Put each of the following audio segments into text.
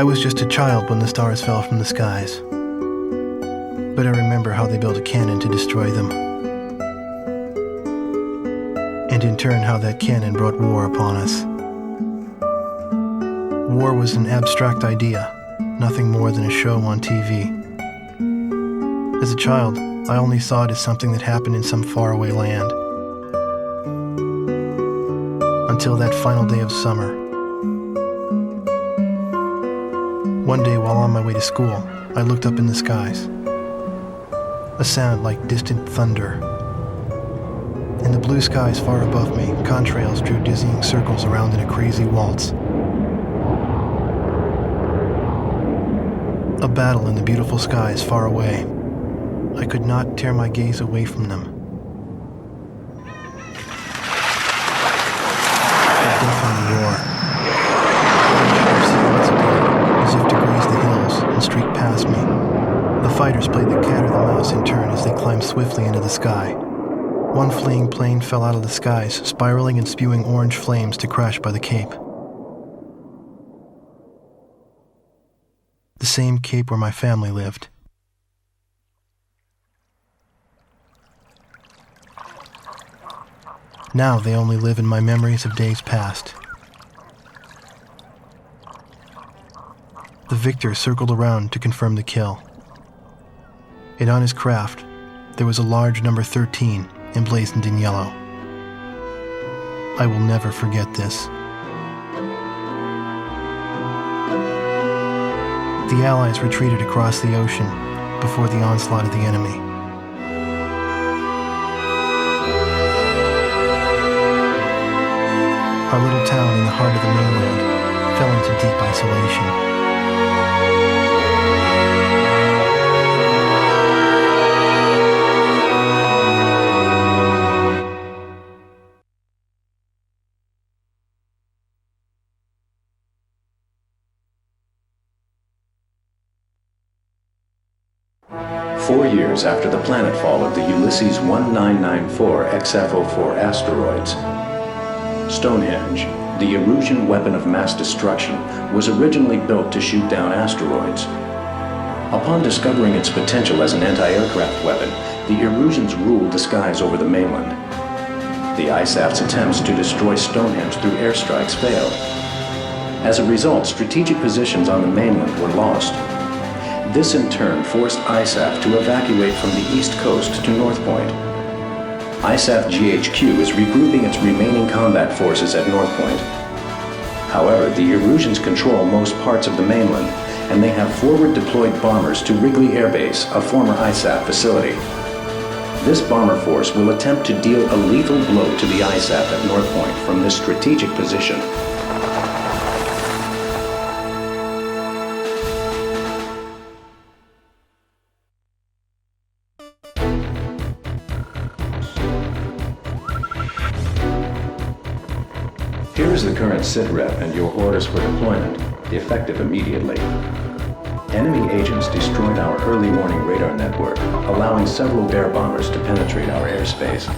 was just a child when the stars fell from the skies, but I remember how they built a cannon to destroy them, and in turn how that cannon brought war upon us. War was an abstract idea, nothing more than a show on TV. As a child, I only saw it as something that happened in some faraway land. Until that final day of summer. One day while on my way to school, I looked up in the skies. A sound like distant thunder. In the blue skies far above me, contrails drew dizzying circles around in a crazy waltz. A battle in the beautiful skies far away. I could not tear my gaze away from them. A deafening roar. Silhouettes appeared, as if to graze the hills and streak past me. The fighters played the cat or the mouse in turn as they climbed swiftly into the sky. One fleeing plane fell out of the skies, spiraling and spewing orange flames to crash by the Cape. The same Cape where my family lived. Now they only live in my memories of days past. The victor circled around to confirm the kill. And on his craft, there was a large number 13 emblazoned in yellow. I will never forget this. The Allies retreated across the ocean before the onslaught of the enemy. Our little town in the heart of the mainland fell into deep isolation. Years after the planetfall of the Ulysses 1994 XF04 asteroids, Stonehenge, the Erusian weapon of mass destruction, was originally built to shoot down asteroids. Upon discovering its potential as an anti-aircraft weapon, the Erusians ruled the skies over the mainland. The ISAF's attempts to destroy Stonehenge through airstrikes failed. As a result, strategic positions on the mainland were lost. This in turn forced ISAF to evacuate from the east coast to North Point. ISAF GHQ is regrouping its remaining combat forces at North Point. However, the Erusians control most parts of the mainland, and they have forward-deployed bombers to Wrigley Air Base, a former ISAF facility. This bomber force will attempt to deal a lethal blow to the ISAF at North Point from this strategic position. Here is the current SITREP and your orders for deployment, effective immediately. Enemy agents destroyed our early warning radar network, allowing several bear bombers to penetrate our airspace.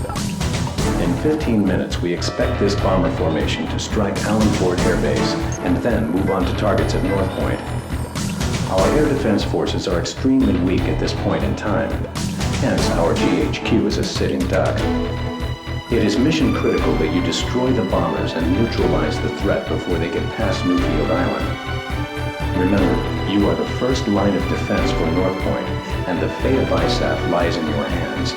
In 15 minutes, we expect this bomber formation to strike Allen Ford Air Base and then move on to targets at North Point. Our air defense forces are extremely weak at this point in time, hence our GHQ is a sitting duck. It is mission critical that you destroy the bombers and neutralize the threat before they get past Newfield Island. Remember, you are the first line of defense for North Point, and the fate of ISAF lies in your hands.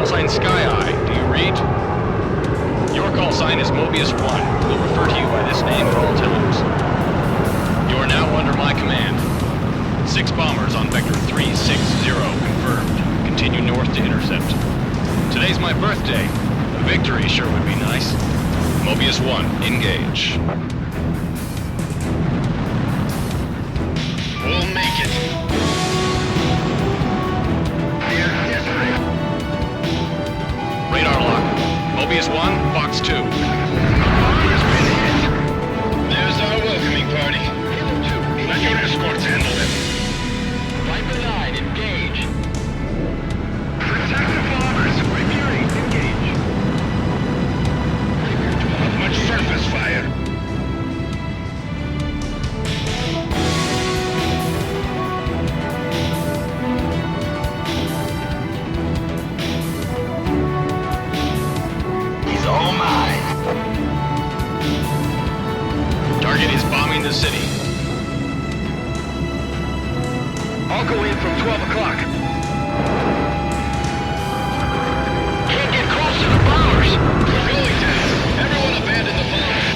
Call sign Sky Eye. Do you read? Your call sign is Mobius 1. We'll refer to you by this name at all times. You are now under my command. 6 bombers on Vector 360 confirmed. Continue north to intercept. Today's my birthday. A victory sure would be nice. Mobius 1, engage. We'll make it. Radar lock. Mobius 1, Fox 2. There's our welcoming party. Let your escorts handle them. Viper 9, engage. Protect the bombers. Refueling, engage. Much surface fire. He's all mine. Target is bombing the city. I'll go in from 12 o'clock. Can't get close to the bombers. We're going down. Everyone abandon the bomb.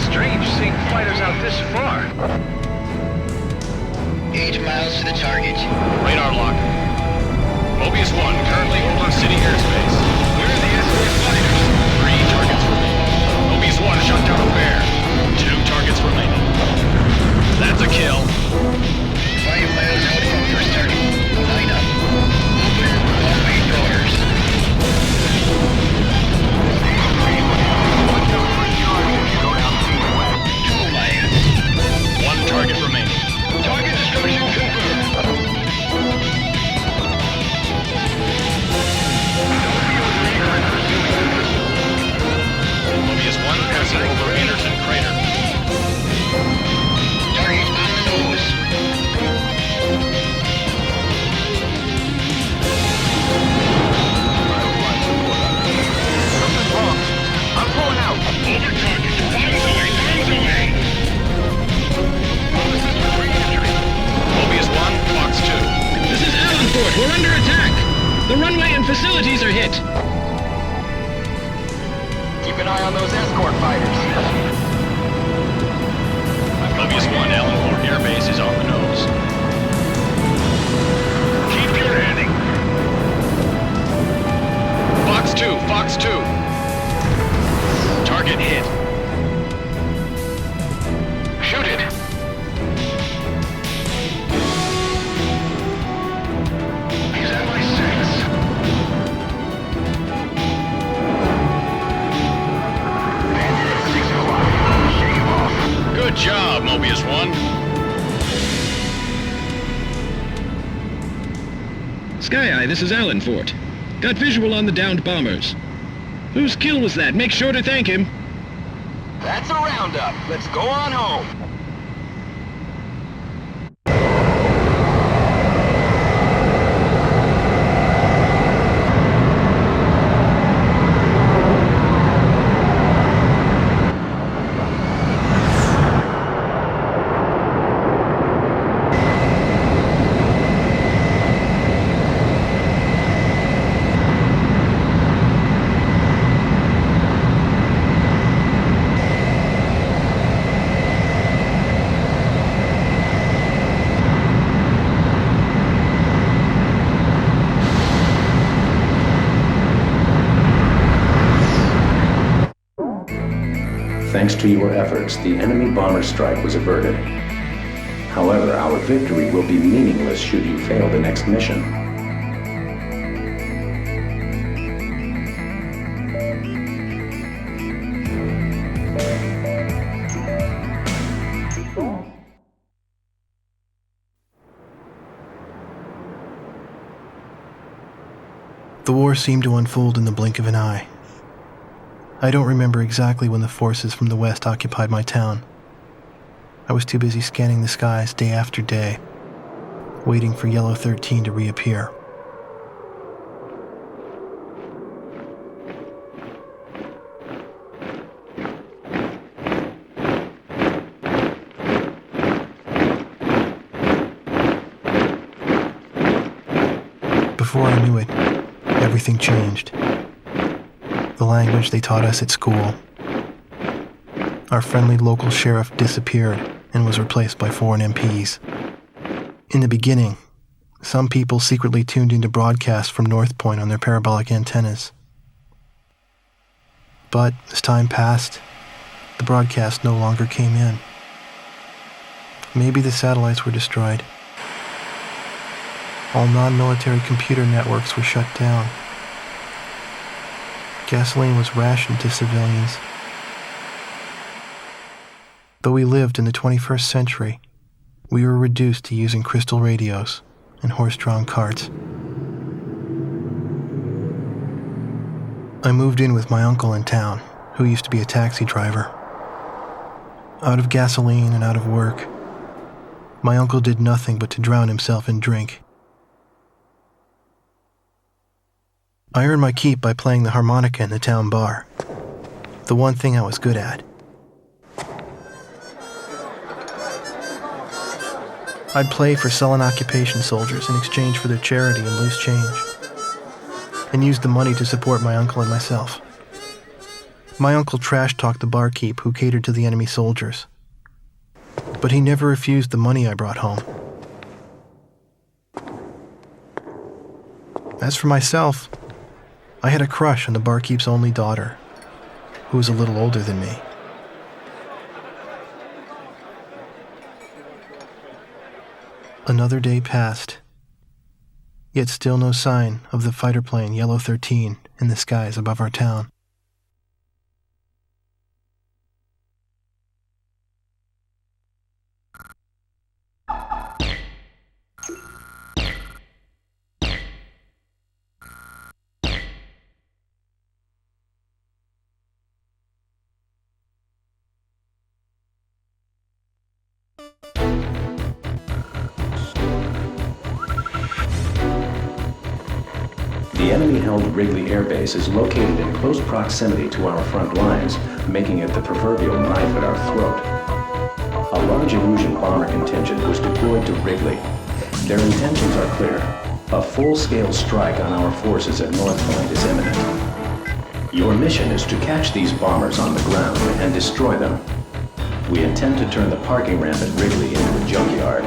Strange seeing fighters out this far. 8 miles to the target. Radar lock. Mobius 1, currently over city airspace. Where are the escort fighters? 3 targets remaining. Mobius 1 shot down a bear. 2 targets remaining. That's a kill. 5 miles out from first target. Line up. Open one-way doors. 2 miles. 1 target remaining. Target destruction confirmed. Mobius 1 passing over Anderson Crater. Target on the nose. Something's wrong. I'm pulling out. Over target. Bombs away. Bombs away. All systems re-entry. Mobius 1, Fox 2. This is Allenport. We're under attack. The runway and facilities are hit. Keep an eye on those escort fighters. Mobius 1, Allenport Air Base is on the nose. Keep your heading. Fox 2, Fox 2. Target hit. Shoot it. He's at my 6. Good job, Mobius 1. Sky Eye, this is Allenport. Got visual on the downed bombers. Whose kill was that? Make sure to thank him. That's a roundup. Let's go on home. Thanks to your efforts, the enemy bomber strike was averted. However, our victory will be meaningless should you fail the next mission. The war seemed to unfold in the blink of an eye. I don't remember exactly when the forces from the west occupied my town. I was too busy scanning the skies day after day, waiting for Yellow 13 to reappear. before I knew it, everything changed. The language they taught us at school. Our friendly local sheriff disappeared and was replaced by foreign MPs. In the beginning, some people secretly tuned into broadcasts from North Point on their parabolic antennas. But as time passed, the broadcast no longer came in. Maybe the satellites were destroyed. All non-military computer networks were shut down. Gasoline was rationed to civilians. Though we lived in the 21st century, we were reduced to using crystal radios and horse-drawn carts. I moved in with my uncle in town, who used to be a taxi driver. Out of gasoline and out of work, my uncle did nothing but to drown himself in drink. I earned my keep by playing the harmonica in the town bar, the one thing I was good at. I'd play for sullen occupation soldiers in exchange for their charity and loose change, and used the money to support my uncle and myself. My uncle trash-talked the barkeep who catered to the enemy soldiers, but he never refused the money I brought home. As for myself, I had a crush on the barkeep's only daughter, who was a little older than me. Another day passed, yet still no sign of the fighter plane Yellow 13 in the skies above our town. The enemy-held Wrigley Air Base is located in close proximity to our front lines, making it the proverbial knife at our throat. A large Illusion bomber contingent was deployed to Wrigley. Their intentions are clear. A full-scale strike on our forces at North Point is imminent. Your mission is to catch these bombers on the ground and destroy them. We intend to turn the parking ramp at Wrigley into a junkyard.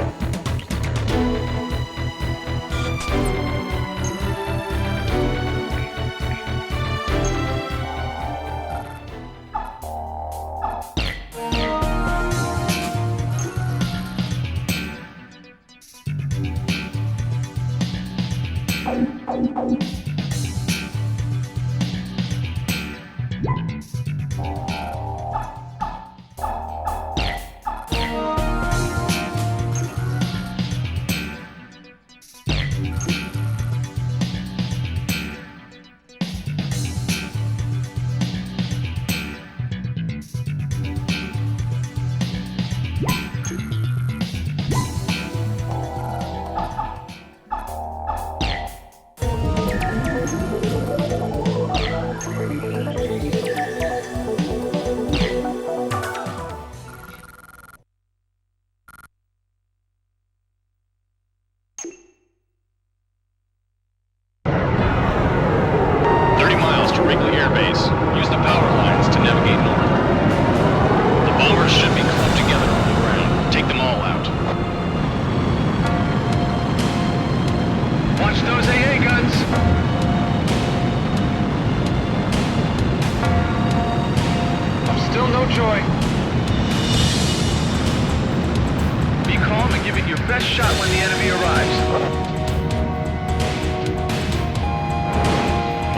Best shot when the enemy arrives.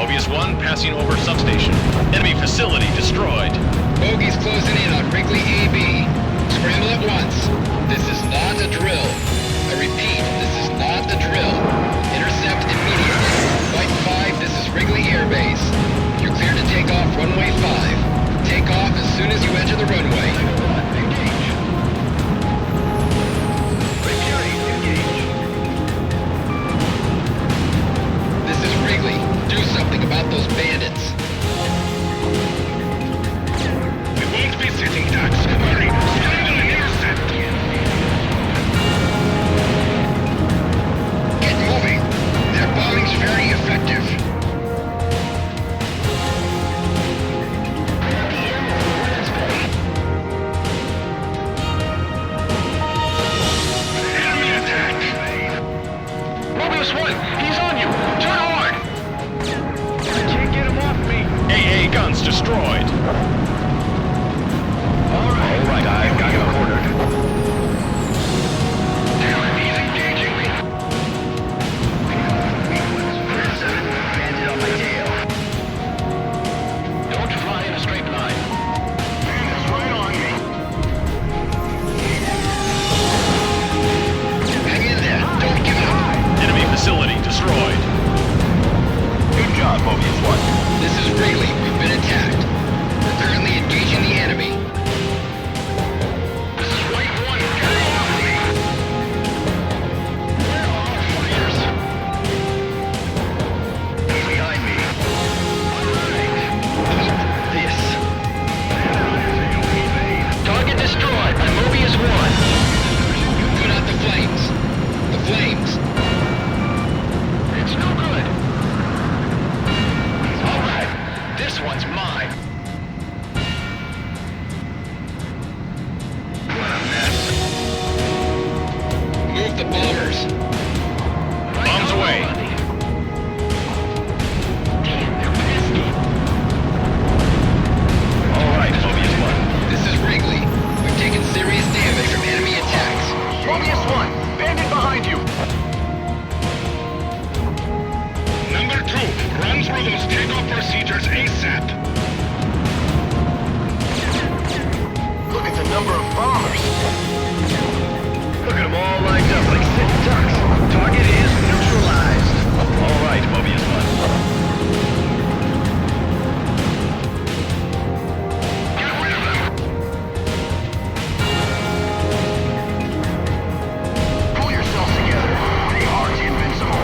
Mobius 1 passing over substation. Enemy facility destroyed. Bogies closing in on Wrigley AB. Scramble at once. This is not a drill. I repeat, this is not a drill. Intercept immediately. White 5, this is Wrigley Air Base. You're clear to take off runway 5. Take off as soon as you enter the runway. Do something about those bandits. We won't be sitting ducks. Hurry. of the bombers. Bombs away. All right, Mobius 1. This is Wrigley. We've taken serious damage from enemy attacks. Mobius 1, bandit behind you. Number 2, run through those takeoff procedures ASAP. Look at the number of bombers. Look at them all lined up like sitting ducks. Target is neutralized. All right, Mobius 1. Get rid of them. Pull yourselves together. They aren't invincible.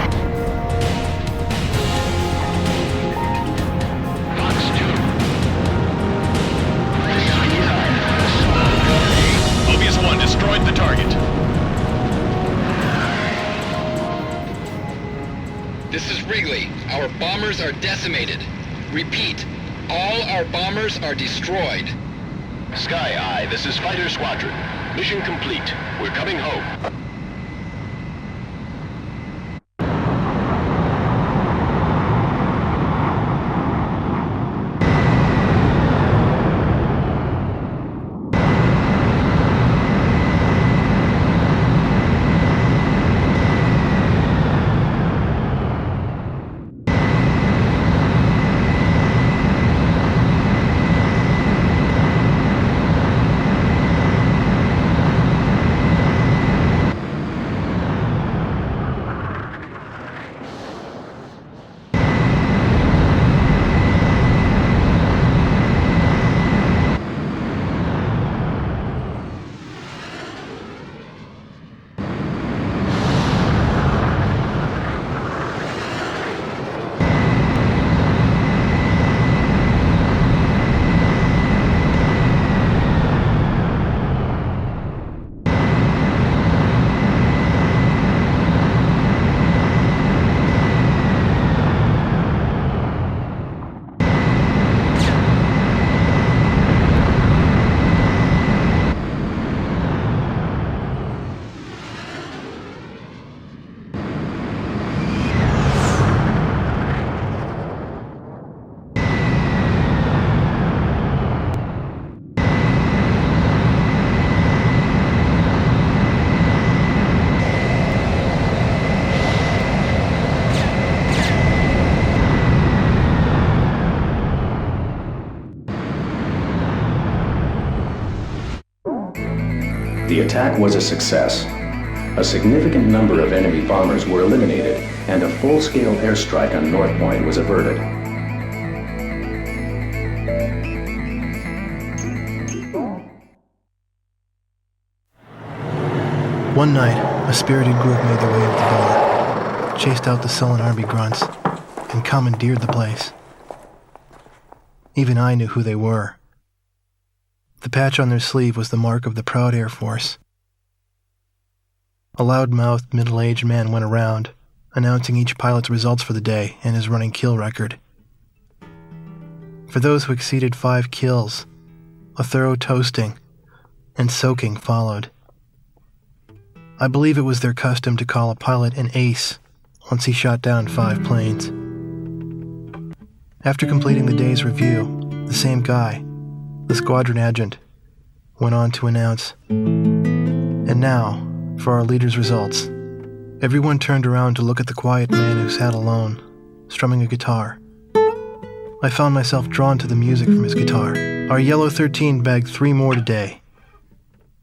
Box 2. Mobius 1 destroyed the target. This is Wrigley. Our bombers are decimated. Repeat, all our bombers are destroyed. Sky Eye, this is Fighter Squadron. Mission complete. We're coming home. The attack was a success. A significant number of enemy bombers were eliminated, and a full-scale airstrike on North Point was averted. One night, a spirited group made their way to the bar, chased out the sullen army grunts, and commandeered the place. Even I knew who they were. The patch on their sleeve was the mark of the proud Air Force. A loud-mouthed, middle-aged man went around, announcing each pilot's results for the day and his running kill record. For those who exceeded 5 kills, a thorough toasting and soaking followed. I believe it was their custom to call a pilot an ace once he shot down 5 planes. After completing the day's review, the same guy, the squadron adjutant, went on to announce, "And now, for our leader's results." Everyone turned around to look at the quiet man who sat alone, strumming a guitar. I found myself drawn to the music from his guitar. Our Yellow 13 bagged 3 more today,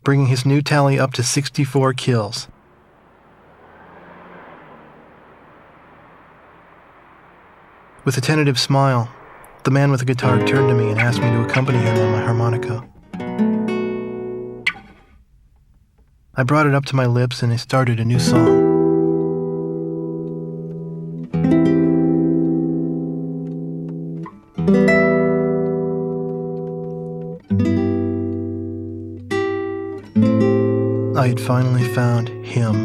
bringing his new tally up to 64 kills. With a tentative smile, the man with the guitar turned to me and asked me to accompany him on my harmonica. I brought it up to my lips and I started a new song. I had finally found him.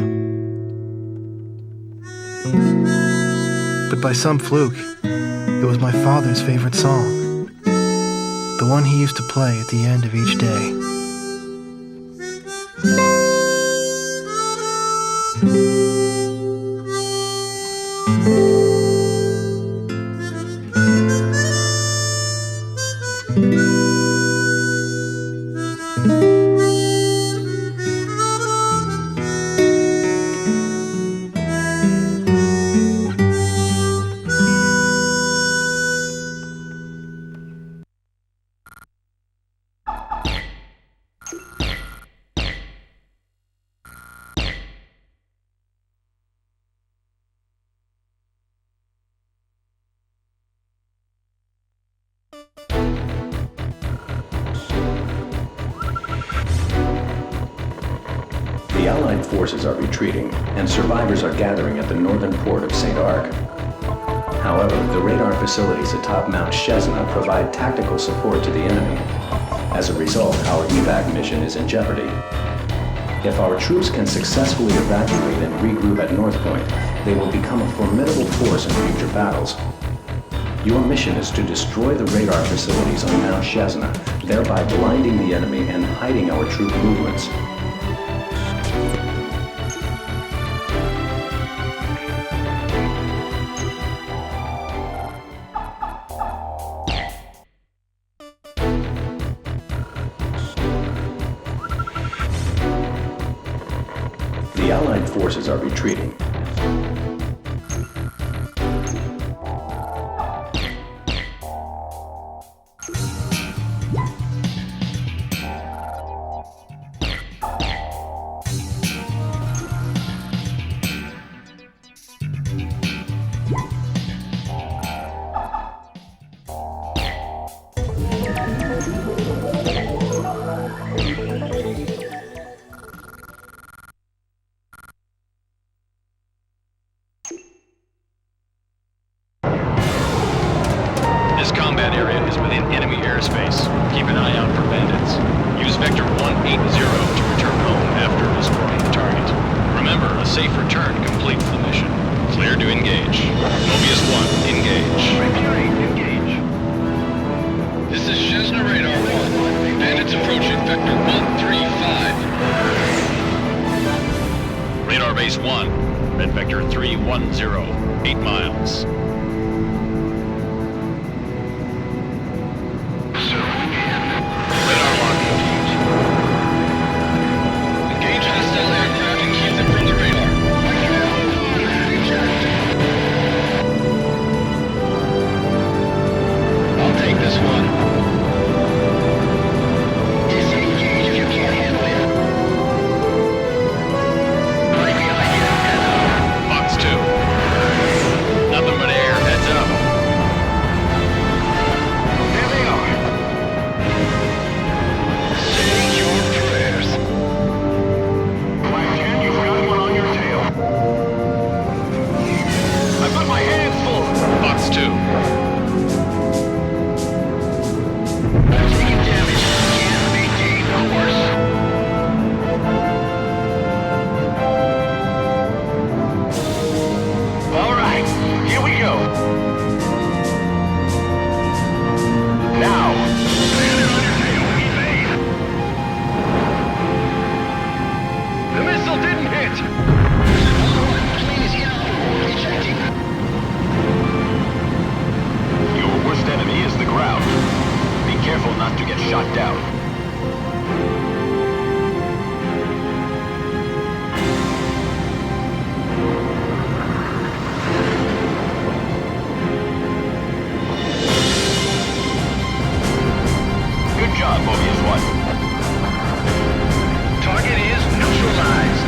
But by some fluke, it was my father's favorite song, the one he used to play at the end of each day. Allied forces are retreating, and survivors are gathering at the northern port of St. Arc. However, the radar facilities atop Mount Shesna provide tactical support to the enemy. As a result, our evac mission is in jeopardy. If our troops can successfully evacuate and regroup at North Point, they will become a formidable force in future battles. Your mission is to destroy the radar facilities on Mount Shesna, thereby blinding the enemy and hiding our troop movements. The Allied forces are retreating. This combat area is within enemy airspace. Keep an eye out for bandits. Use Vector 180 to return home after destroying the target. Remember, a safe return completes the mission. Clear to engage. Mobius 1, engage. Engage. This is Shesna Radar 1. Bandits approaching Vector 135. Radar Base 1, Red Vector 310, 8 miles. Radar lock engaged. Engage hostile aircraft and keep them from the radar. I'll take this one. Disengage if you can't handle it. Right behind you. Fox 2. Nothing but air, heads up. There they are. Say your prayers. Question, you've got one on your tail. I've got my hands full. Fox 2. Taking damage. Can't maintain course. All right, here we go. Now, land on your tail. Evade. The missile didn't hit. Plane is inoperable. Ejecting. Your worst enemy is the ground. Be careful not to get shot down. Good job, Mobius 1. Target is neutralized.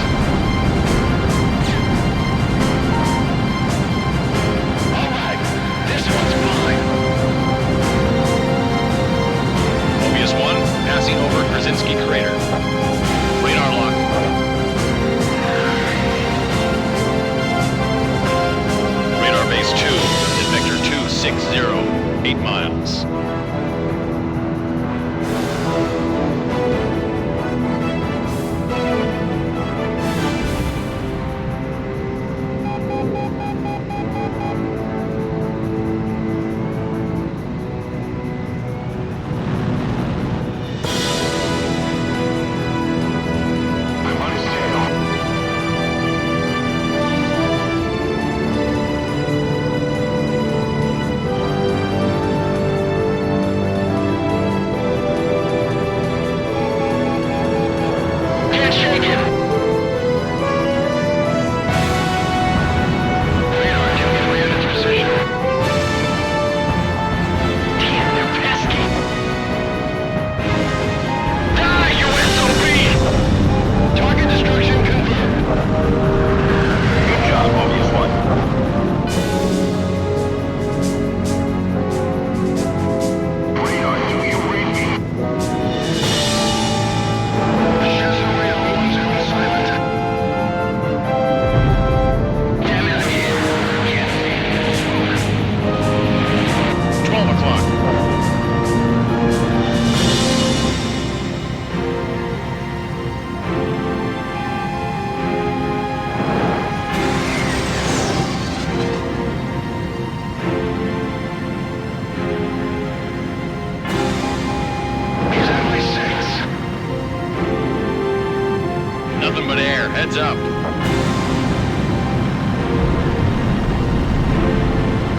Nothing but air. Heads up.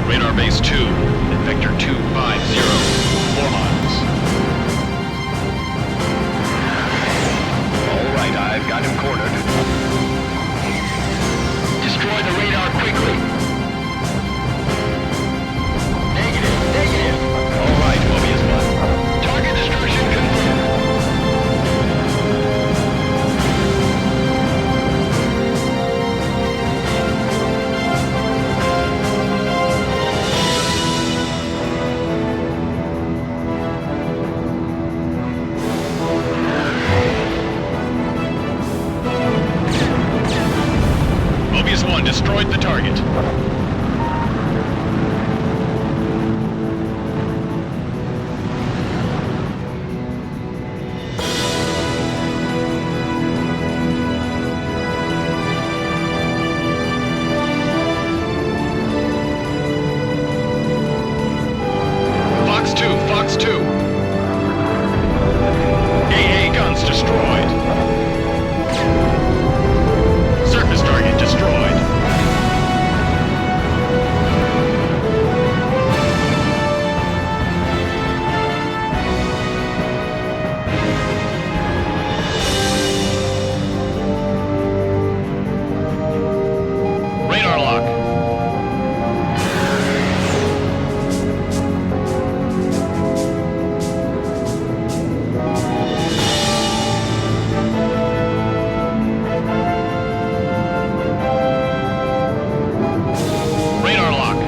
Radar base 2 at vector 250. 4 miles. All right, I've got him cornered. Destroy the radar quickly. Negative. All right, Mobius 1. Target destruction confirmed. Mobius 1 destroyed the target. Fox 2. AA guns destroyed. Surface target destroyed. Radar lock. Radar lock.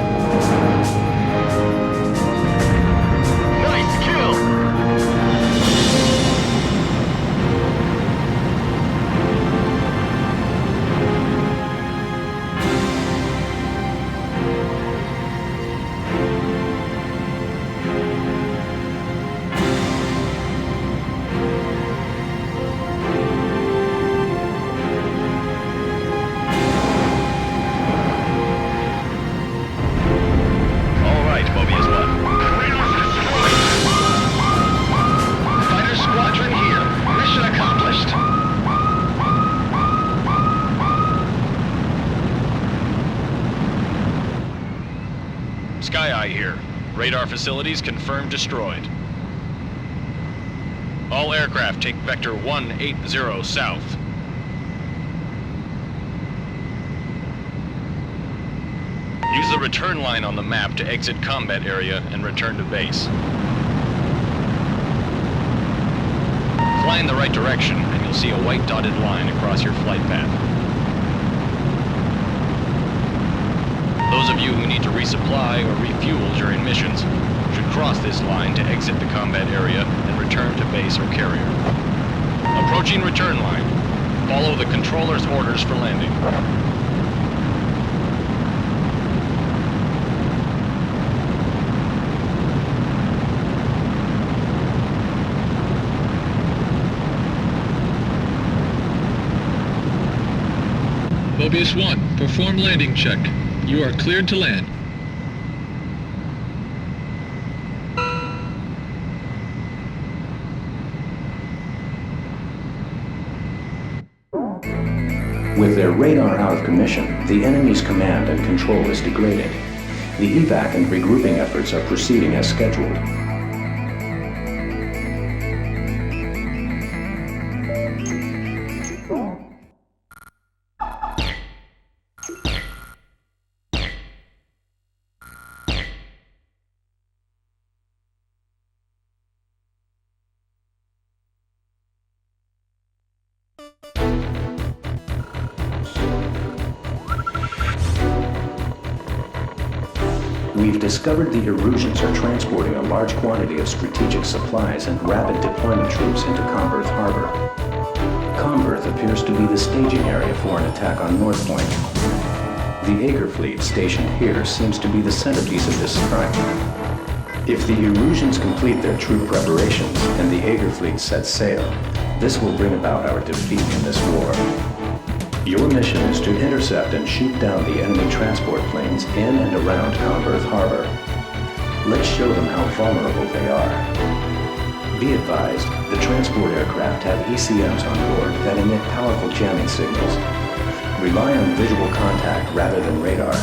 Nice kill. All right, Mobius 1. Fighter squadron here. Mission accomplished. Sky Eye here. Radar facilities confirmed destroyed. All aircraft take vector 180 south. Use the return line on the map to exit combat area and return to base. Fly in the right direction and you'll see a white dotted line across your flight path. Those of you who need to resupply or refuel during missions should cross this line to exit the combat area and return to base or carrier. Approaching return line. Follow the controller's orders for landing. Mobius 1, perform landing check. You are cleared to land. With their radar out of commission, the enemy's command and control is degraded. The evac and regrouping efforts are proceeding as scheduled. We've discovered the Erusians are transporting a large quantity of strategic supplies and rapid deployment troops into Comberth Harbor. Comberth appears to be the staging area for an attack on North Point. The Aegir fleet stationed here seems to be the centerpiece of this strike. If the Erusians complete their troop preparations and the Aegir fleet sets sail, this will bring about our defeat in this war. Your mission is to intercept and shoot down the enemy transport planes in and around Comberth Harbor. Let's show them how vulnerable they are. Be advised, the transport aircraft have ECMs on board that emit powerful jamming signals. Rely on visual contact rather than radar.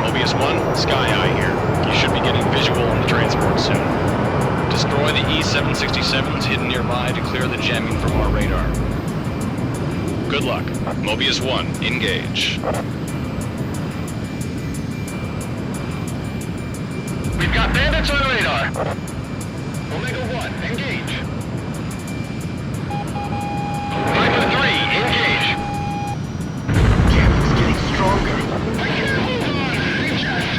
Mobius 1, Sky Eye here. You should be getting visual on the transport soon. Destroy the E-767s hidden nearby to clear the jamming from our radar. Good luck. Mobius 1, engage. We've got bandits on radar. Omega 1, engage. Viper 3, engage. Jamming's getting stronger. I can't hold on. Reject.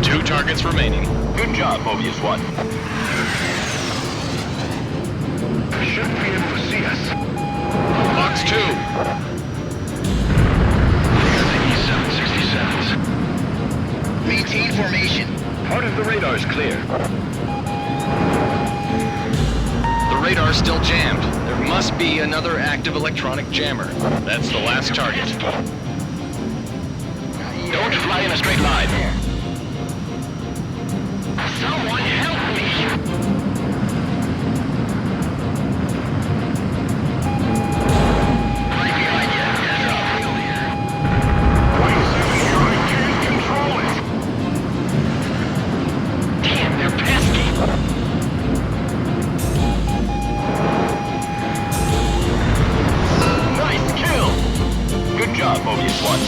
2 targets remaining. Good job, Mobius 1. Shouldn't be able to see us. Box 2. E-767s. Maintain formation. Part of the radar's clear. The radar's still jammed. There must be another active electronic jammer. That's the last target. Don't fly in a straight line. Someone help me! Right behind you. There's a field here. 27 here, I can't control it. Damn, they're pesky. Nice kill. Good job, Mobius 1.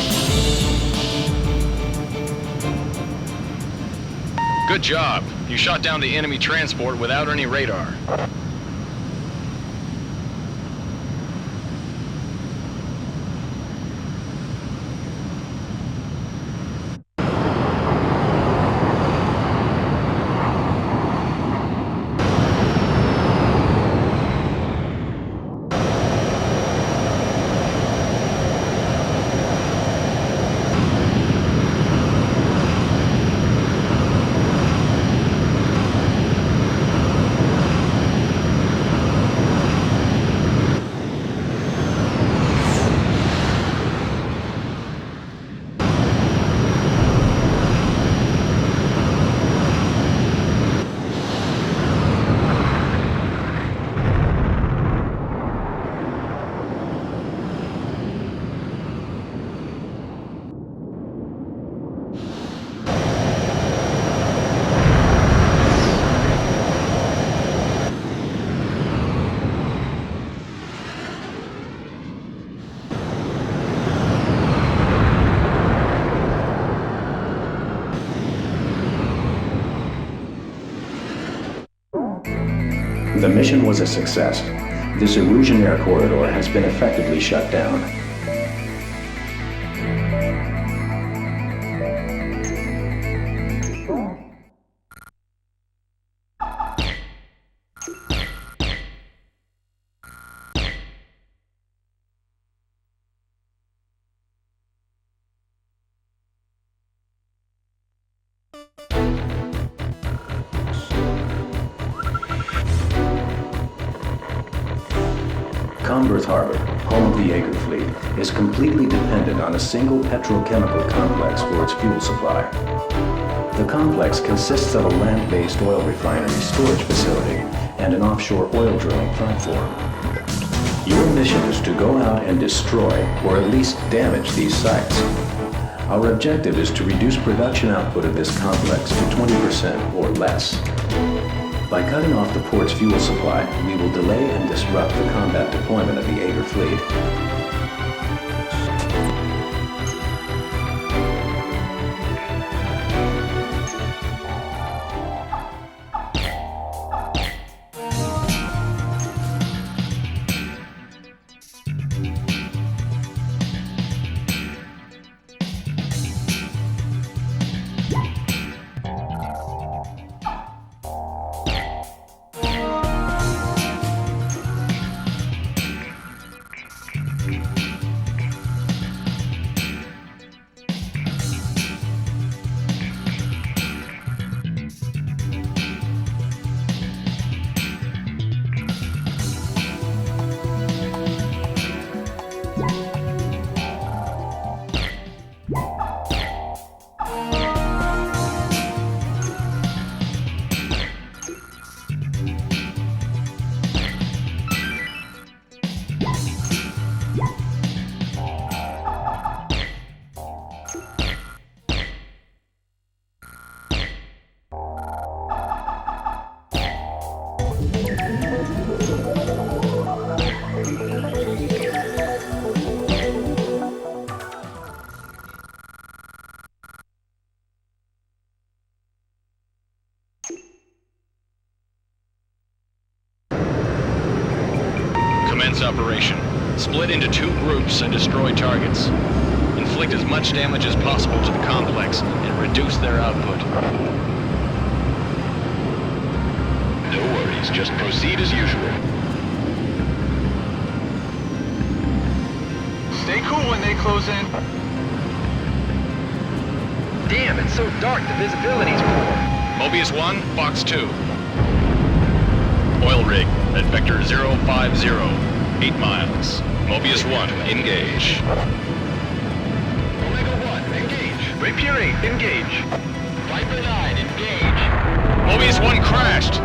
Good job. You shot down the enemy transport without any radar. The mission was a success. This Erusian air corridor has been effectively shut down. Comberth Harbor, home of the Jaeger fleet, is completely dependent on a single petrochemical complex for its fuel supply. The complex consists of a land-based oil refinery storage facility and an offshore oil drilling platform. Your mission is to go out and destroy, or at least damage, these sites. Our objective is to reduce production output of this complex to 20% or less. By cutting off the port's fuel supply, we will delay and disrupt the combat deployment of the Jaeger fleet. Commence operation. Split into 2 groups and destroy targets. Inflict as much damage as possible to the complex and reduce their output. No worries, just proceed as usual. Stay cool when they close in. Damn, it's so dark, the visibility's poor. Mobius 1, Box 2. Oil rig at vector 050, 8 miles. Mobius 1, engage. Omega 1, engage. Rapier 8, engage. Viper 9, engage. Mobius 1 crashed.